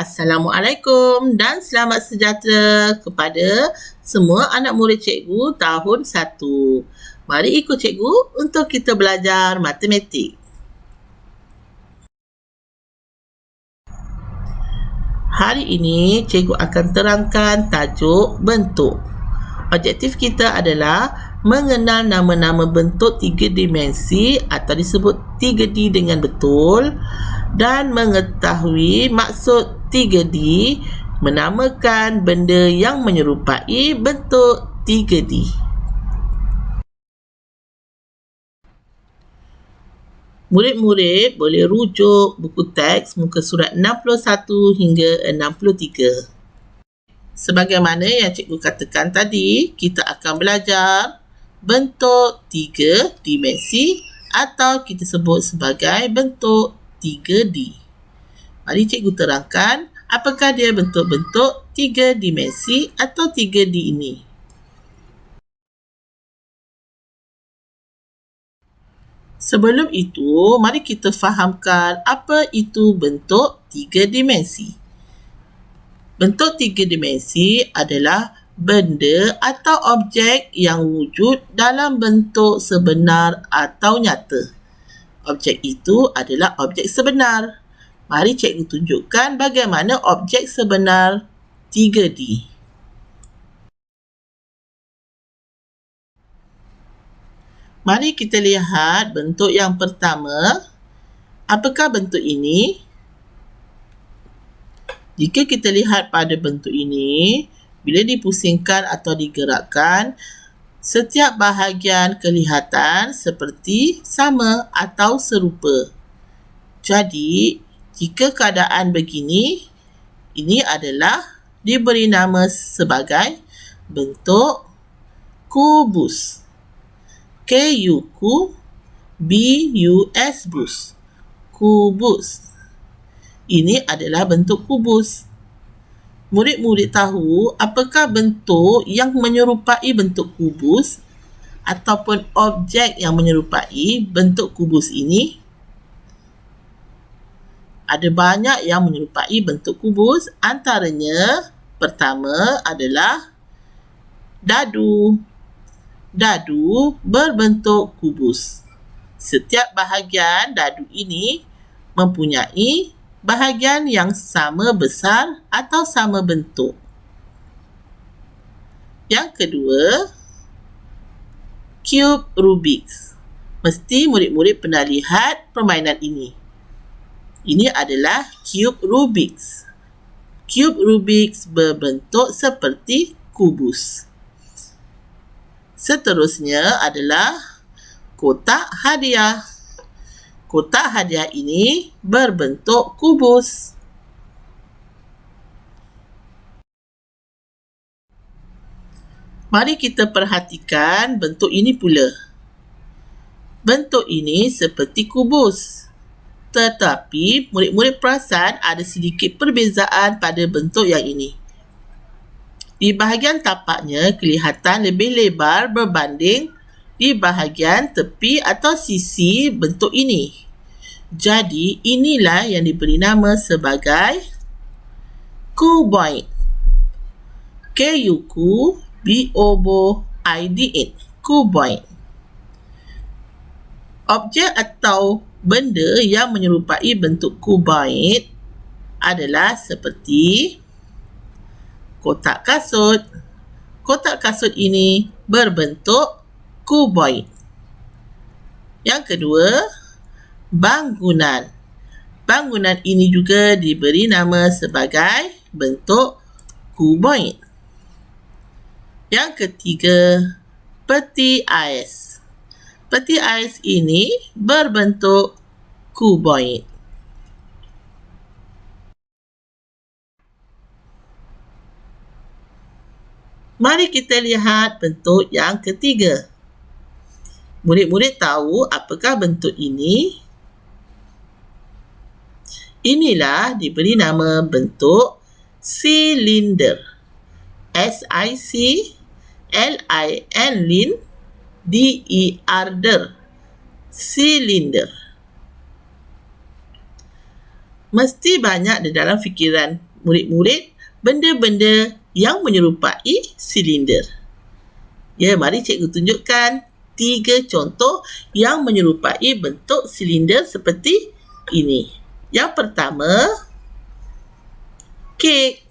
Assalamualaikum dan selamat sejahtera kepada semua anak murid cikgu tahun 1. Mari ikut cikgu untuk kita belajar matematik. Hari ini cikgu akan terangkan tajuk bentuk. Objektif kita adalah mengenal nama-nama bentuk 3 dimensi atau disebut 3D dengan betul dan mengetahui maksud 3D menamakan benda yang menyerupai bentuk 3D. Murid-murid boleh rujuk buku teks muka surat 61 hingga 63. Sebagaimana yang cikgu katakan tadi, kita akan belajar bentuk 3 dimensi atau kita sebut sebagai bentuk 3D. Mari cikgu terangkan apakah dia bentuk-bentuk 3 dimensi atau 3D ini. Sebelum itu, mari kita fahamkan apa itu bentuk 3 dimensi. Bentuk 3 dimensi adalah benda atau objek yang wujud dalam bentuk sebenar atau nyata. Objek itu adalah objek sebenar. Mari cikgu tunjukkan bagaimana objek sebenar 3D. Mari kita lihat bentuk yang pertama. Apakah bentuk ini? Jika kita lihat pada bentuk ini, bila dipusingkan atau digerakkan, setiap bahagian kelihatan seperti sama atau serupa. Jadi, jika keadaan begini, ini adalah diberi nama sebagai bentuk kubus. K-U-B-U-S, bus. Kubus. Ini adalah bentuk kubus. Murid-murid tahu apakah bentuk yang menyerupai bentuk kubus ataupun objek yang menyerupai bentuk kubus ini? Ada banyak yang menyerupai bentuk kubus. Antaranya, pertama adalah dadu. Dadu berbentuk kubus. Setiap bahagian dadu ini mempunyai bahagian yang sama besar atau sama bentuk. Yang kedua, cube Rubik's. Mesti murid-murid pernah lihat permainan ini. Ini adalah cube Rubik's. Cube Rubik's berbentuk seperti kubus. Seterusnya adalah kotak hadiah. Kotak hadiah ini berbentuk kubus. Mari kita perhatikan bentuk ini pula. Bentuk ini seperti kubus. Tetapi murid-murid perasan ada sedikit perbezaan pada bentuk yang ini. Di bahagian tapaknya kelihatan lebih lebar berbanding di bahagian tepi atau sisi bentuk ini. Jadi, inilah yang diberi nama sebagai cuboid. K-U-B-O-B-I-D-E. Cuboid. Objek atau benda yang menyerupai bentuk cuboid adalah seperti kotak kasut. Kotak kasut ini berbentuk cuboid. Yang kedua, bangunan. Bangunan ini juga diberi nama sebagai bentuk cuboid. Yang ketiga, peti ais. Peti ais ini berbentuk cuboid. Mari kita lihat bentuk yang ketiga. Murid-murid tahu apakah bentuk ini? Inilah diberi nama bentuk silinder. S-I-C-L-I-N-D-E-R. Silinder. Mesti banyak di dalam fikiran murid-murid benda-benda yang menyerupai silinder. Ya, mari cikgu tunjukkan 3 contoh yang menyerupai bentuk silinder seperti ini. Yang pertama, kek.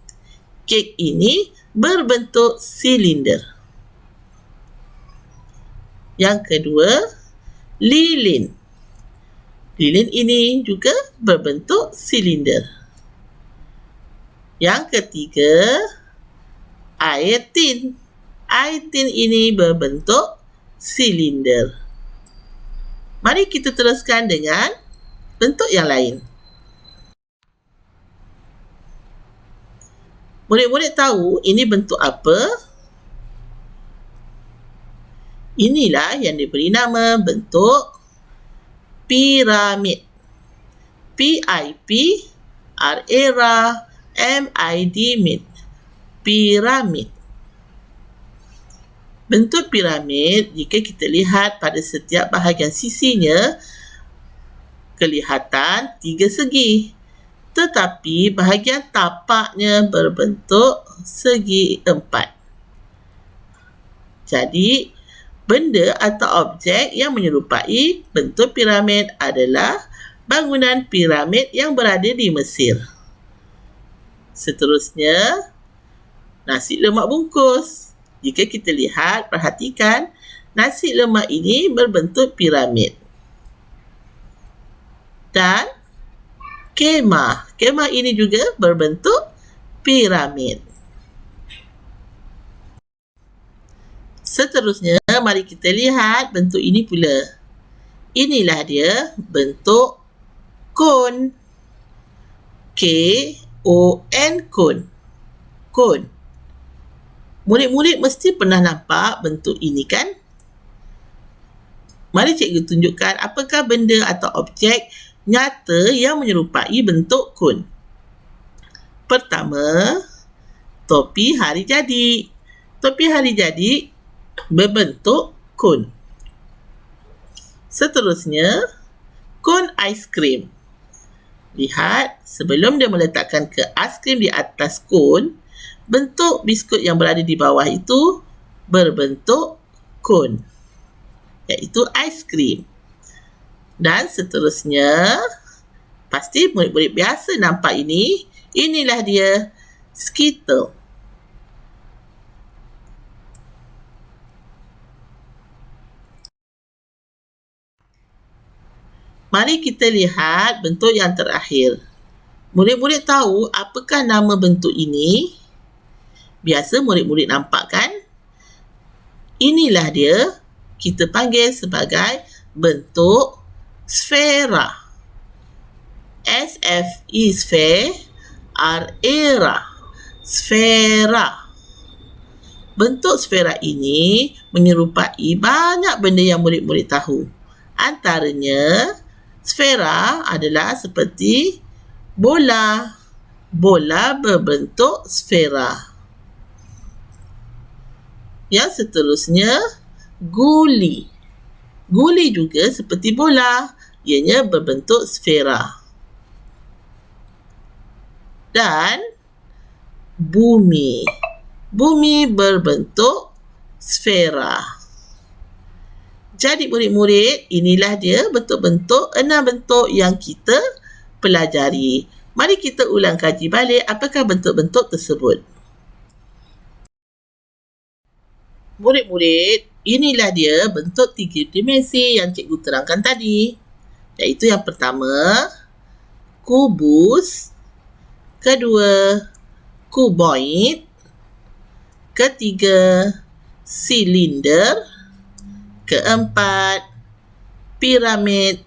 Kek ini berbentuk silinder. Yang kedua, lilin. Lilin ini juga berbentuk silinder. Yang ketiga, air tin. Air tin ini berbentuk silinder. Mari kita teruskan dengan bentuk yang lain. Murid-murid tahu ini bentuk apa? Inilah yang diberi nama bentuk piramid. P-I-P-R-A-M-I-D, piramid. Bentuk piramid, jika kita lihat pada setiap bahagian sisinya, kelihatan 3 segi. Tetapi bahagian tapaknya berbentuk segi 4. Jadi, benda atau objek yang menyerupai bentuk piramid adalah bangunan piramid yang berada di Mesir. Seterusnya, nasi lemak bungkus. Jika kita lihat, perhatikan, nasi lemak ini berbentuk piramid. Dan kemah. Kemah ini juga berbentuk piramid. Seterusnya, mari kita lihat bentuk ini pula. Inilah dia bentuk kon. K-O-N, kon. Kon. Murid-murid mesti pernah nampak bentuk ini kan? Mari cikgu tunjukkan apakah benda atau objek nyata yang menyerupai bentuk kon. Pertama, topi hari jadi. Topi hari jadi berbentuk kon. Seterusnya, kon aiskrim. Lihat, sebelum dia meletakkan ke aiskrim di atas kon, bentuk biskut yang berada di bawah itu berbentuk kon, iaitu aiskrim. Dan seterusnya, pasti murid-murid biasa nampak ini. Inilah dia, skittle. Mari kita lihat bentuk yang terakhir. Murid-murid tahu apakah nama bentuk ini? Biasa murid-murid nampak kan? Inilah dia, kita panggil sebagai bentuk sfera. S-F-E, R-A-R-A, sfera. Bentuk sfera ini menyerupai banyak benda yang murid-murid tahu. Antaranya, sfera adalah seperti bola. Bola berbentuk sfera. Yang seterusnya, guli. Guli juga seperti bola. Ianya berbentuk sfera. Dan bumi. Bumi berbentuk sfera. Jadi murid-murid, inilah dia bentuk-bentuk, 6 bentuk yang kita pelajari. Mari kita ulang kaji balik apakah bentuk-bentuk tersebut. Murid-murid, inilah dia bentuk 3 dimensi yang cikgu terangkan tadi. Iaitu yang pertama, kubus. Kedua, kuboid. Ketiga, silinder. Keempat, piramid.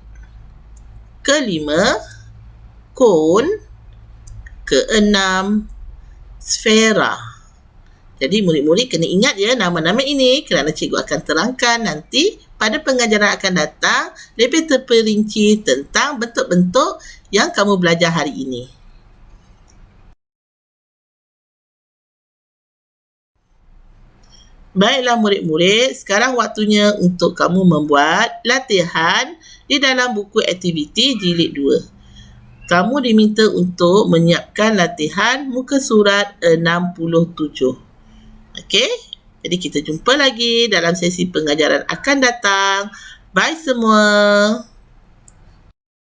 Kelima, kon. Keenam, sfera. Jadi murid-murid kena ingat ya nama-nama ini kerana cikgu akan terangkan nanti pada pengajaran akan datang lebih terperinci tentang bentuk-bentuk yang kamu belajar hari ini. Baiklah murid-murid, sekarang waktunya untuk kamu membuat latihan di dalam buku aktiviti jilid 2. kamu diminta untuk menyiapkan latihan muka surat 67. Okey? Jadi kita jumpa lagi dalam sesi pengajaran akan datang. Bye semua.